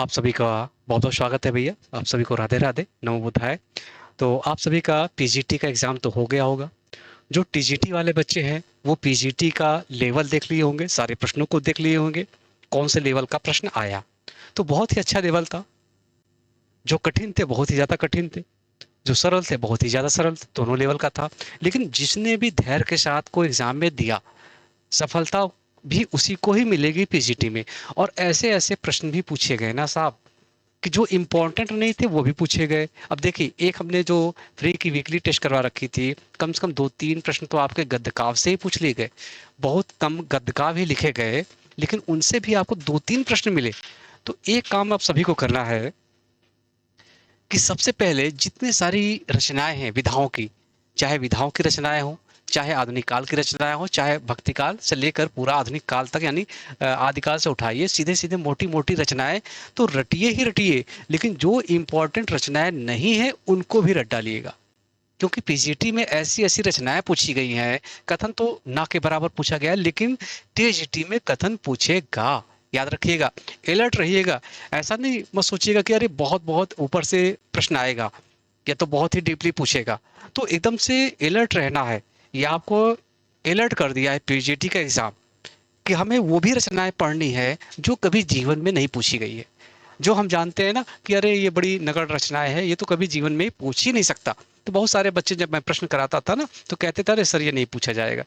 आप सभी का बहुत बहुत स्वागत है भैया। आप सभी को राधे राधे, नमो बुद्धाय। तो आप सभी का पीजीटी का एग्ज़ाम तो हो गया होगा। जो टीजीटी वाले बच्चे हैं वो पीजीटी का लेवल देख लिए होंगे, सारे प्रश्नों को देख लिए होंगे, कौन से लेवल का प्रश्न आया। तो बहुत ही अच्छा लेवल था। जो कठिन थे बहुत ही ज़्यादा कठिन थे, जो सरल थे बहुत ही ज़्यादा सरल थे, दोनों लेवल का था। लेकिन जिसने भी धैर्य के साथ को एग्ज़ाम में दिया, सफलता भी उसी को ही मिलेगी पीजीटी में। और ऐसे ऐसे प्रश्न भी पूछे गए ना साहब, कि जो इम्पोर्टेंट नहीं थे वो भी पूछे गए। अब देखिए, एक हमने जो फ्री की वीकली टेस्ट करवा रखी थी, कम से कम 2-3 प्रश्न तो आपके गद्यकाव्य से ही पूछ लिए गए। बहुत कम गद्यकाव्य ही लिखे गए, लेकिन उनसे भी आपको 2-3 प्रश्न मिले। तो एक काम आप सभी को करना है कि सबसे पहले जितने सारी रचनाएं हैं विधाओं की, चाहे विधाओं की रचनाएं हो, चाहे आधुनिक काल की रचनाएं हो, चाहे भक्ति काल से लेकर पूरा आधुनिक काल तक, यानी आदिकाल से उठाइए सीधे सीधे मोटी मोटी रचनाएं, तो रटिए ही रटिए। लेकिन जो इंपॉर्टेंट रचनाएं नहीं है उनको भी रट डालिएगा, क्योंकि पीजीटी में ऐसी ऐसी रचनाएं पूछी गई हैं। कथन तो ना के बराबर पूछा गया है, लेकिन टीजीटी में कथन पूछेगा। याद रखिएगा, अलर्ट रहिएगा। ऐसा नहीं मत सोचिएगा कि अरे बहुत बहुत ऊपर से प्रश्न आएगा या तो बहुत ही डीपली पूछेगा। तो एकदम से अलर्ट रहना है। ये आपको अलर्ट कर दिया है पीजीटी का एग्जाम, कि हमें वो भी रचनाएं पढ़नी है जो कभी जीवन में नहीं पूछी गई है। जो हम जानते हैं ना कि अरे ये बड़ी नगण्य रचनाएं हैं, ये तो कभी जीवन में पूछ ही नहीं सकता। तो बहुत सारे बच्चे, जब मैं प्रश्न कराता था ना, तो कहते थे अरे सर ये नहीं पूछा जाएगा।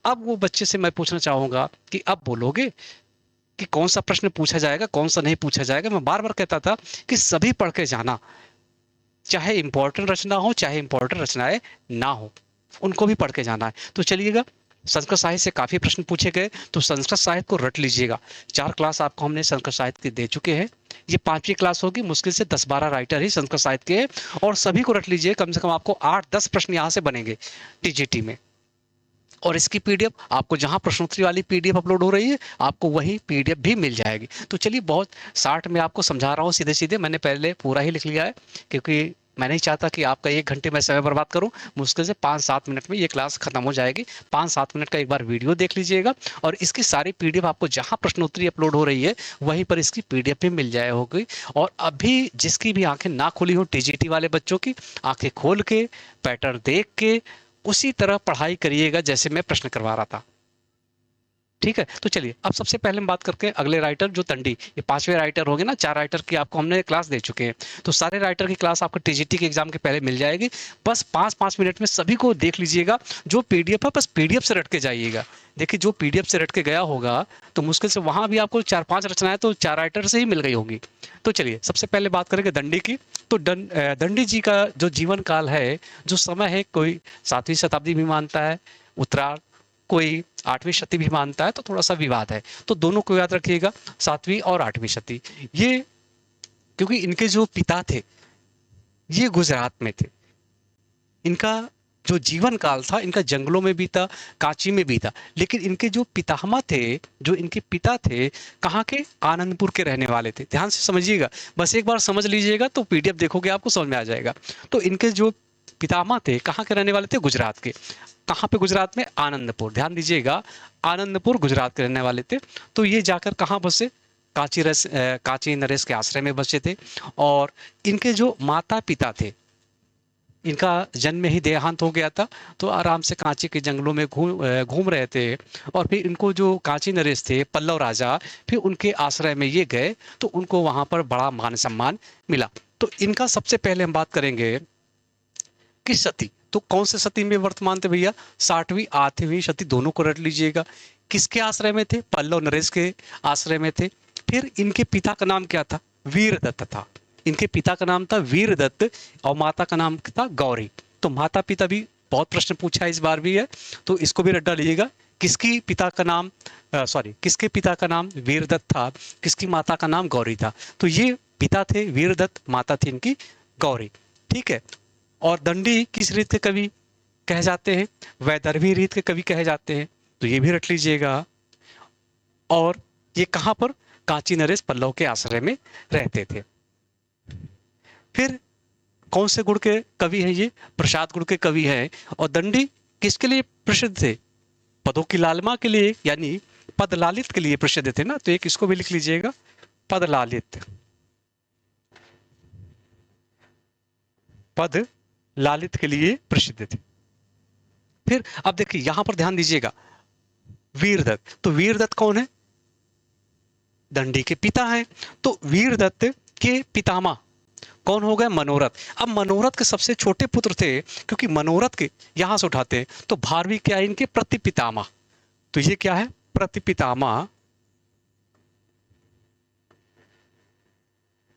अब वो बच्चे से मैं पूछना चाहूंगा कि अब बोलोगे कि कौन सा प्रश्न पूछा जाएगा, कौन सा नहीं पूछा जाएगा। मैं बार बार कहता था कि सभी पढ़ के जाना, चाहे इंपॉर्टेंट रचना हो चाहे इंपॉर्टेंट रचनाएं ना हो, उनको भी पढ़ के जाना है। तो चलिएगा, संस्कृत साहित्य से काफी प्रश्न पूछे गए, तो संस्कृत साहित्य को रट लीजिएगा। 4 क्लास आपको हमने संस्कृत साहित्य की दे चुके हैं। ये 5वीं क्लास होगी। मुश्किल से 10-12 राइटर ही संस्कृत साहित्य के हैं, और सभी को रट लीजिए। कम से कम आपको 8-10 प्रश्न यहाँ से बनेंगे टीजीटी में। और इसकी पीडीएफ आपको जहां प्रश्नोत्तरी वाली पीडीएफ अपलोड हो रही है, आपको वही पीडीएफ भी मिल जाएगी। तो चलिए, बहुत शार्ट में आपको समझा रहा हूँ, सीधे सीधे। मैंने पहले पूरा ही लिख लिया है, क्योंकि मैं नहीं चाहता कि आपका 1 घंटे में समय बर्बाद करूं। मुश्किल से 5-7 मिनट में ये क्लास खत्म हो जाएगी। 5-7 मिनट का एक बार वीडियो देख लीजिएगा, और इसकी सारी पीडीएफ आपको जहां प्रश्नोत्तरी अपलोड हो रही है वहीं पर इसकी पीडीएफ भी मिल जाए होगी। और अभी जिसकी भी आंखें ना खुली हो टीजीटी वाले बच्चों की, आंखें खोल के पैटर्न देख के उसी तरह पढ़ाई करिएगा जैसे मैं प्रश्न करवा रहा था। ठीक है, तो चलिए अब सबसे पहले हम बात करके अगले राइटर जो तंडी, ये 5वें राइटर हो गए ना। 4 राइटर की आपको हमने क्लास दे चुके हैं, तो सारे राइटर की क्लास आपको टीजीटी के एग्जाम के पहले मिल जाएगी। बस 5-5 मिनट में सभी को देख लीजिएगा। जो पीडीएफ है बस पीडीएफ से रट के जाइएगा। देखिए, जो पीडीएफ से रट के गया होगा तो मुश्किल से वहां भी आपको 4-5 रचनाएं तो 4 राइटर से ही मिल गई होंगी। तो चलिए सबसे पहले बात करेंगे दंडी की। तो दंडी जी का जो जीवन काल है, जो समय है, कोई 7वीं शताब्दी भी मानता है उत्तरार्ध, कोई 8वीं शती भी मानता है, तो थोड़ा सा विवाद है। तो दोनों को याद रखिएगा, 7वीं और 8वीं शती। ये क्योंकि इनके जो पिता थे ये गुजरात में थे। इनका जो जीवन काल था इनका जंगलों में बीता, कांची में बीता। लेकिन इनके जो पितामह थे, जो इनके पिता थे, कहाँ के? आनंदपुर के रहने वाले थे। ध्यान से समझिएगा, बस एक बार समझ लीजिएगा तो पीडीएफ देखोगे आपको समझ में आ जाएगा। तो इनके जो पितामह थे कहाँ के रहने वाले थे? गुजरात के। कहाँ पे? गुजरात में आनंदपुर। ध्यान दीजिएगा, आनंदपुर गुजरात के रहने वाले थे। तो ये जाकर कहाँ बसे? कांची नरेश के आश्रय में बसे थे। और इनके जो माता पिता थे, इनका जन्म में ही देहांत हो गया था। तो आराम से कांची के जंगलों में घूम रहे थे। और फिर इनको जो कांची नरेश थे, पल्लव राजा, फिर उनके आश्रय में ये गए, तो उनको वहां पर बड़ा मान सम्मान मिला। तो इनका सबसे पहले हम बात करेंगे किस सती। तो कौन से सती में वर्तमान थे भैया? 60वीं 8वीं सती, दोनों को रट लीजिएगा। किसके आश्रय में थे? पल्लव नरेश के आश्रय में थे। फिर इनके पिता का नाम क्या था? वीरदत्त था। इनके पिता का नाम था वीरदत्त, और माता का नाम था गौरी। तो माता पिता भी बहुत प्रश्न पूछा है, इस बार भी है, तो इसको भी रट डालिएगा। किसकी पिता का नाम किसके पिता का नाम वीरदत्त था, किसकी माता का नाम गौरी था? तो ये पिता थे वीरदत्त, माता थी इनकी गौरी। ठीक है। और दंडी किस रीत के कवि कहे जाते हैं? वैदर्भी रीत के कवि कहे जाते हैं। तो ये भी रट लीजिएगा। और ये कहां पर? कांची नरेश पल्लव के आश्रय में रहते थे। फिर कौन से गुण के कवि हैं ये? प्रसाद गुण के कवि हैं। और दंडी किसके लिए प्रसिद्ध थे? पदों की लालिमा के लिए, यानी पद लालित के लिए प्रसिद्ध थे ना। तो एक इसको भी लिख लीजिएगा, पद लालित। पद लालित के लिए प्रसिद्ध थे। फिर अब देखिए यहां पर ध्यान दीजिएगा, वीरदत्त, तो वीरदत्त कौन है? दंडी के पिता हैं। तो वीरदत्त के पितामह कौन हो गए? मनोरथ। अब मनोरथ के सबसे छोटे पुत्र थे, क्योंकि मनोरथ के यहां से उठाते हैं तो भारवी क्या है? इनके प्रतिपितामह। तो ये क्या है? प्रतिपितामह।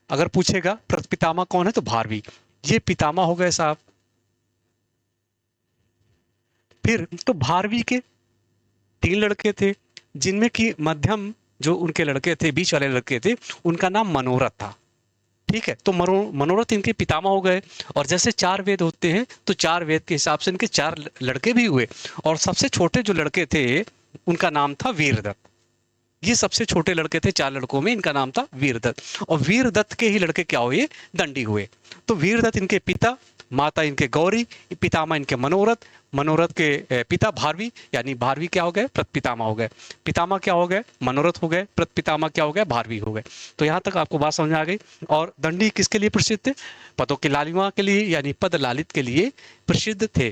अगर पूछेगा प्रतिपितामह कौन है तो भारवी, ये पितामह हो गए साहब। फिर तो भारवी के 3 लड़के थे, जिनमें कि मध्यम जो उनके लड़के थे, बीच वाले लड़के थे, उनका नाम मनोरथ था। ठीक है, तो मनोरथ इनके पितामह हो गए। और जैसे 4 वेद होते हैं तो 4 वेद के हिसाब से इनके 4 लड़के भी हुए, और सबसे छोटे जो लड़के थे उनका नाम था वीरदत्त। ये सबसे छोटे लड़के थे, 4 लड़कों में इनका नाम था वीरदत्त। और वीरदत्त के ही लड़के क्या हुए? दंडी हुए। तो वीरदत्त इनके पिता, माता इनके गौरी, पितामह इनके मनोरथ, मनोरथ के पिता भारवी, यानी भारवी क्या हो गए? प्रतिपितामह हो गए। पितामह क्या हो गए? मनोरथ हो गए। प्रतिपितामह क्या हो गए? भारवी हो गए। तो यहाँ तक आपको बात समझ आ गई। और दंडी किसके लिए प्रसिद्ध थे? पदों की लालिमा के लिए, यानी पद लालित के लिए प्रसिद्ध थे।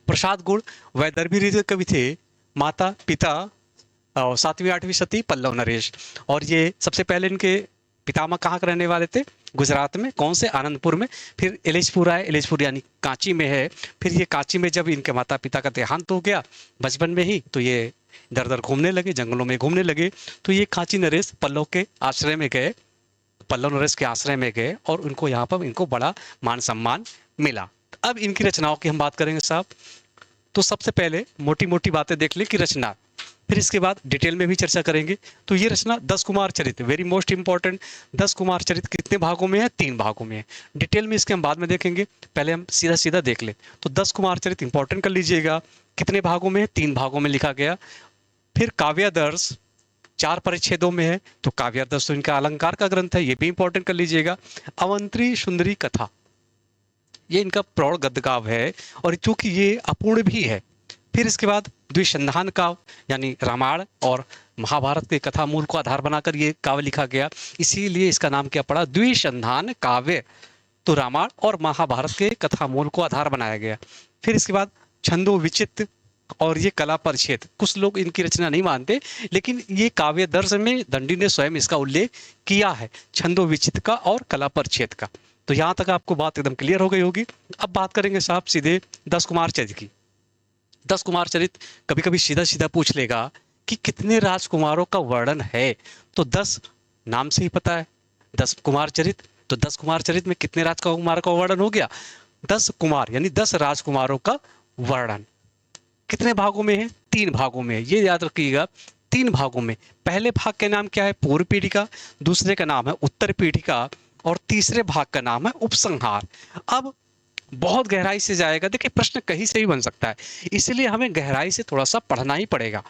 प्रसाद गुण वैदर्भी रीत कवि थे। माता पिता और 7वीं 8वीं सती पल्लव नरेश। और ये सबसे पहले इनके पितामह कहाँ के रहने वाले थे? गुजरात में। कौन से? आनंदपुर में। फिर इलेजपुर आए, इलेजपुर यानी कांची में है। फिर ये कांची में जब इनके माता पिता का देहांत हो गया बचपन में ही, तो ये इधर उधर घूमने लगे, जंगलों में घूमने लगे। तो ये कांची नरेश पल्लव के आश्रय में गए, पल्लव नरेश के आश्रय में गए, और उनको यहाँ पर इनको बड़ा मान सम्मान मिला। अब इनकी रचनाओं की हम बात करेंगे साहब। तो सबसे पहले मोटी मोटी बातें देख लें कि रचना, फिर इसके बाद डिटेल में भी चर्चा करेंगे। तो ये रचना 10 कुमार चरित, वेरी मोस्ट इंपॉर्टेंट। 10 कुमार चरित कितने भागों में है? 3 भागों में है। डिटेल में इसके हम बाद में देखेंगे, पहले हम सीधा सीधा देख लें। तो 10 कुमार चरित इंपॉर्टेंट कर लीजिएगा। कितने भागों में है? 3 भागों में लिखा गया। फिर काव्यादर्श 4 परिच्छेदों में है। तो काव्यादर्श तो इनका अलंकार का ग्रंथ है, ये भी इंपॉर्टेंट कर लीजिएगा। अवंत्री सुंदरी कथा, ये इनका प्रौढ़ गद्य काव्य है, और चूंकि ये अपूर्ण भी है। फिर इसके बाद द्विसंधान काव्य, यानी रामायण और महाभारत के कथा मूल को आधार बनाकर ये काव्य लिखा गया, इसीलिए इसका नाम क्या पड़ा? द्विसंधान काव्य। तो रामायण और महाभारत के कथा मूल को आधार बनाया गया। फिर इसके बाद छंदो विचित्र और ये कला परिच्छेद। कुछ लोग इनकी रचना नहीं मानते, लेकिन ये काव्य दर्श में दंडी ने स्वयं इसका उल्लेख किया है, छंदो विचित्र का और कला परिच्छेद का। तो यहाँ तक आपको बात एकदम क्लियर हो गई होगी। अब बात करेंगे साहब सीधे 10 कुमार चरित की। 10 कुमार चरित कभी कभी सीधा सीधा पूछ लेगा कि कितने राजकुमारों का वर्णन है। तो 10 नाम से ही पता है, 10 कुमार चरित। तो 10 कुमार चरित में कितने राजकुमारों का वर्णन हो गया? 10 कुमार, यानी 10 राजकुमारों का वर्णन। कितने भागों में है? 3 भागों में है, ये याद रखिएगा। 3 भागों में। पहले भाग का नाम क्या है? पूर्व पीठिका। दूसरे का नाम है उत्तर पीठिका। और तीसरे भाग का नाम है उपसंहार। अब बहुत गहराई से जाएगा, देखिए प्रश्न कहीं से ही बन सकता है, इसलिए हमें गहराई से थोड़ा सा पढ़ना ही पड़ेगा।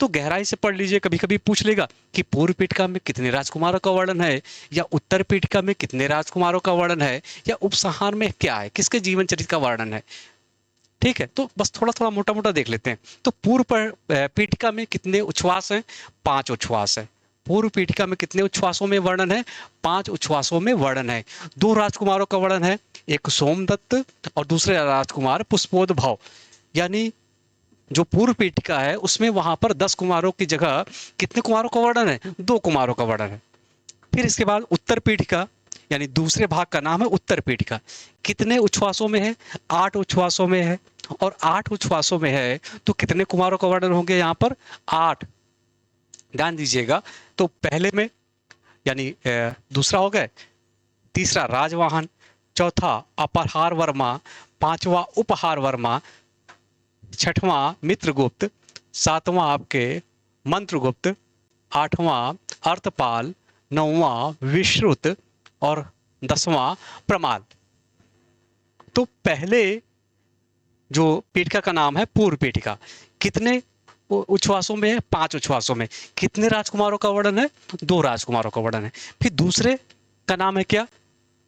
तो गहराई से पढ़ लीजिए। कभी कभी पूछ लेगा कि पूर्व पीठिका में कितने राजकुमारों का वर्णन है, या उत्तर पीठिका में कितने राजकुमारों का वर्णन है, या उपसंहार में क्या है, किसके जीवन चरित्र का वर्णन है। ठीक है, तो बस थोड़ा थोड़ा मोटा मोटा देख लेते हैं। तो पूर्व पीठिका में कितने उच्छ्वास हैं? 5 उच्छ्वास है। पूर्व पीठिका में कितने उच्छ्वासों में वर्णन है? 5 उच्छ्वासों में वर्णन है। 2 राजकुमारों का वर्णन है, एक सोमदत्त और दूसरे राजकुमार पुष्पोद्भव। यानी जो पूर्व पीठिका है उसमें वहां पर 10 कुमारों की जगह कितने कुमारों का वर्णन है? 2 कुमारों का वर्णन है। फिर इसके बाद उत्तर पीठिका, यानी दूसरे भाग का नाम है उत्तर पीठिका। कितने उच्छ्वासों में है? 8 उच्छ्वासों में है। और 8 उच्छ्वासों में है तो कितने कुमारों का वर्णन होंगे यहाँ पर? 8। ध्यान दीजिएगा। तो पहले में यानी दूसरा हो गया, तीसरा राजवाहन, चौथा अपहार वर्मा, पांचवा उपहार वर्मा, छठवां मित्रगुप्त, सातवां आपके मंत्रगुप्त, आठवां अर्थपाल, नौवां विश्रुत और 10वां प्रमाद। तो पहले जो पीठिका का नाम है पूर्व पीठिका, कितने उच्छ्वासों में है? 5 उच्छ्वासों में। कितने राजकुमारों का वर्णन है? 2 राजकुमारों का वर्णन है। फिर दूसरे का नाम है क्या?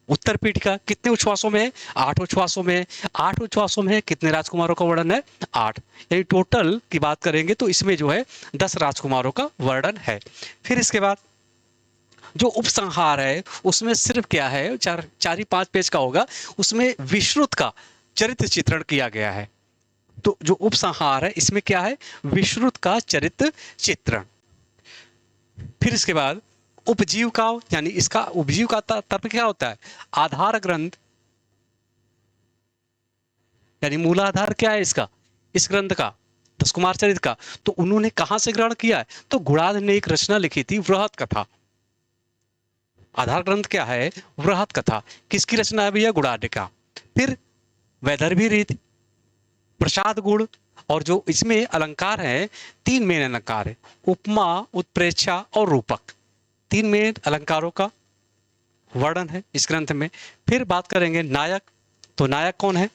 उत्तर पीठिका। कितने उच्छ्वासों में है? 8 उच्छ्वासों में। 8 उच्छ्वासों में है, कितने राजकुमारों का वर्णन है? 8। यानी टोटल की बात करेंगे तो इसमें जो है 10 राजकुमारों का वर्णन है। फिर इसके बाद जो उपसंहार है उसमें सिर्फ क्या है, चार चार ही 5 पेज का होगा, उसमें विश्रुत का चरित्र चित्रण किया गया है। तो जो उपसंहार है इसमें क्या है, विश्रुत का चरित्र चित्रण। फिर इसके बाद उपजीविका, यानी इसका उपजीविका तर्क क्या होता है, आधार ग्रंथ, यानी मूलाधार क्या है इसका, इस ग्रंथ का, दस कुमार चरित्र का, तो उन्होंने कहां से ग्रहण किया है, तो गुणाध ने एक रचना लिखी थी, वृहत कथा। आधार ग्रंथ क्या है, वृहत कथा, किसकी रचना है भैया, गुणाढ्य का। फिर वैदर्भी रीति, प्रसाद गुण, और जो इसमें अलंकार है, 3 मेन अलंकार है, उपमा, उत्प्रेक्षा और रूपक, 3 मेन अलंकारों का वर्णन है इस ग्रंथ में। फिर बात करेंगे नायक, तो नायक कौन है,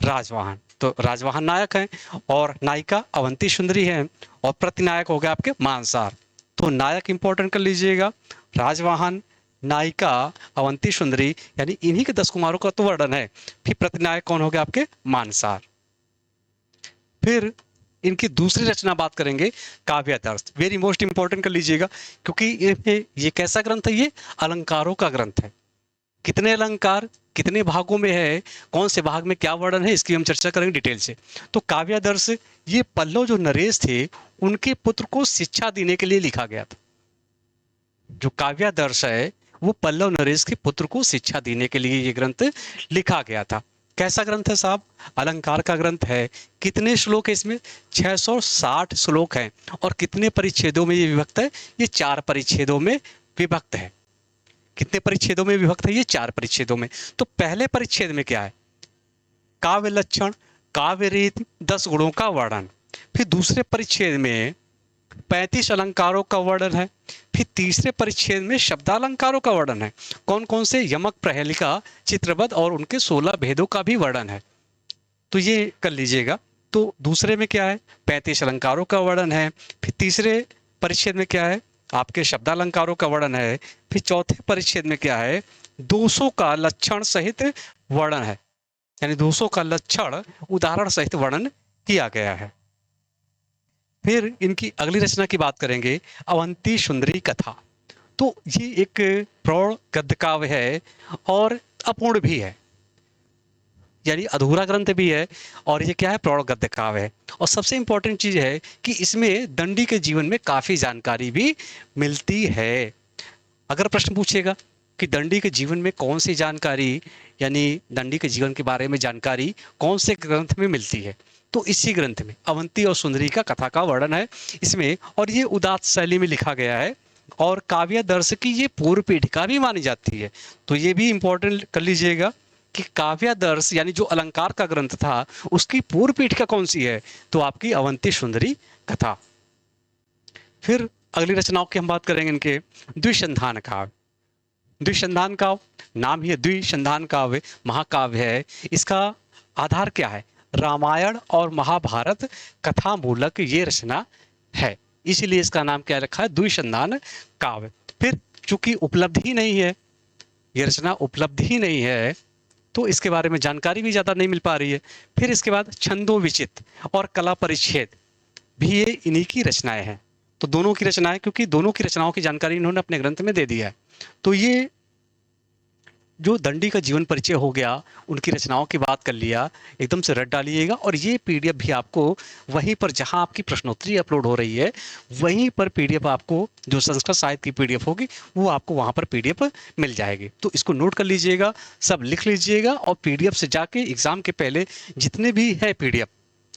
राजवाहन, तो राजवाहन नायक है, और नायिका अवंती सुंदरी है, और प्रतिनायक हो गया आपके मानसार। तो नायक इंपॉर्टेंट कर लीजिएगा, राजवाहन, नायिका, अवंती सुंदरी, यानी इन्हीं के 10 कुमारों का तो वर्णन है। फिर प्रतिनायक कौन हो गया आपके, मानसार। फिर इनकी दूसरी रचना बात करेंगे, काव्यादर्श, वेरी मोस्ट इंपॉर्टेंट कर लीजिएगा, क्योंकि ये कैसा ग्रंथ है, ये अलंकारों का ग्रंथ है। कितने अलंकार, कितने भागों में है, कौन से भाग में क्या वर्णन है, इसकी हम चर्चा करेंगे डिटेल से। तो काव्यादर्श, ये पल्लव जो नरेश थे उनके पुत्र को शिक्षा देने के लिए लिखा गया था। जो काव्यादर्श है वो पल्लव नरेश के पुत्र को शिक्षा देने के लिए ये ग्रंथ लिखा गया था। कैसा ग्रंथ है साहब, अलंकार का ग्रंथ है। कितने श्लोक है इसमें, 660 श्लोक हैं, और कितने परिच्छेदों में ये विभक्त है, ये 4 परिच्छेदों में विभक्त है। कितने परिच्छेदों में विभक्त है, ये 4 परिच्छेदों में। तो पहले परिच्छेद में क्या है, काव्य लक्षण, काव्य रीति, 10 गुणों का वर्णन। फिर दूसरे परिच्छेद में 35 अलंकारों का वर्णन है। फिर तीसरे परिच्छेद में शब्दालंकारों का वर्णन है, कौन कौन से, यमक, प्रहेलिका, चित्रबद्ध और उनके 16 भेदों का भी वर्णन है। तो ये कर लीजिएगा। तो दूसरे में क्या है, 35 अलंकारों का वर्णन है। फिर तीसरे परिच्छेद में क्या है, आपके शब्दालंकारों का वर्णन है। फिर चौथे परिच्छेद में क्या है, 200 का लक्षण सहित वर्णन है, यानी 200 का लक्षण उदाहरण सहित वर्णन किया गया है। फिर इनकी अगली रचना की बात करेंगे, अवंती सुंदरी कथा। तो ये एक प्रौढ़ गद्य काव्य है और अपूर्ण भी है, यानी अधूरा ग्रंथ भी है, और ये क्या है, प्रौढ़ गद्य काव्य है। और सबसे इंपॉर्टेंट चीज है कि इसमें दंडी के जीवन में काफी जानकारी भी मिलती है। अगर प्रश्न पूछेगा कि दंडी के जीवन में कौन सी जानकारी, यानी दंडी के जीवन के बारे में जानकारी कौन से ग्रंथ में मिलती है, तो इसी ग्रंथ में अवंती और सुंदरी का कथा का वर्णन है इसमें, और ये उदात्त शैली में लिखा गया है, और काव्यादर्श की ये पूर्व पीठिका भी मानी जाती है। तो ये भी इंपॉर्टेंट कर लीजिएगा कि काव्यादर्श यानी जो अलंकार का ग्रंथ था उसकी पूर्व पीठिका कौन सी है, तो आपकी अवंती सुंदरी कथा। फिर अगली रचनाओं की हम बात करेंगे, इनके द्विसंधान काव्य। द्विसंधान काव्य नाम ही है, द्विसंधान काव्य महाकाव्य है। इसका आधार क्या है, रामायण और महाभारत कथा मूलक ये रचना है, इसीलिए इसका नाम क्या रखा है, द्विसंधान काव्य। फिर चूंकि उपलब्ध ही नहीं है, ये रचना उपलब्ध ही नहीं है, तो इसके बारे में जानकारी भी ज्यादा नहीं मिल पा रही है। फिर इसके बाद छंदो विचित और कला परिच्छेद भी ये इन्हीं की रचनाएं हैं। तो दोनों की रचनाएं, क्योंकि दोनों की रचनाओं की जानकारी इन्होंने अपने ग्रंथ में दे दिया है। तो ये जो दंडी का जीवन परिचय हो गया, उनकी रचनाओं की बात कर लिया, एकदम से रट डालिएगा। और ये पीडीएफ भी आपको वहीं पर जहां आपकी प्रश्नोत्तरी अपलोड हो रही है, वहीं पर पीडीएफ आपको, जो संस्कृत साहित्य की पीडीएफ होगी वो आपको वहां पर पीडीएफ मिल जाएगी। तो इसको नोट कर लीजिएगा, सब लिख लीजिएगा, और पीडीएफ से जाके एग्जाम के पहले जितने भी है पीडीएफ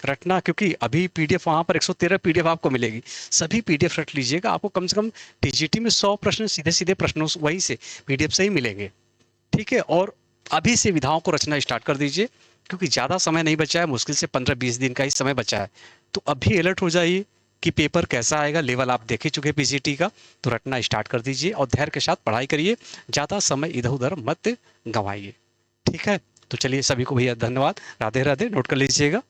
रटना, क्योंकि अभी पीडीएफ वहां पर 113 पीडीएफ आपको मिलेगी, सभी पीडीएफ रट लीजिएगा। आपको कम से कम टीजीटी में 100 प्रश्न सीधे सीधे प्रश्नों वहीं से पीडीएफ से ही मिलेंगे, ठीक है। और अभी से विधाओं को रचना स्टार्ट कर दीजिए, क्योंकि ज़्यादा समय नहीं बचा है, मुश्किल से 15-20 दिन का ही समय बचा है। तो अभी अलर्ट हो जाइए कि पेपर कैसा आएगा, लेवल आप देख ही चुके पीजीटी का, तो रटना स्टार्ट कर दीजिए और धैर्य के साथ पढ़ाई करिए, ज़्यादा समय इधर उधर मत गंवाइए, ठीक है। तो चलिए, सभी को भैया धन्यवाद, राधे राधे, नोट कर लीजिएगा।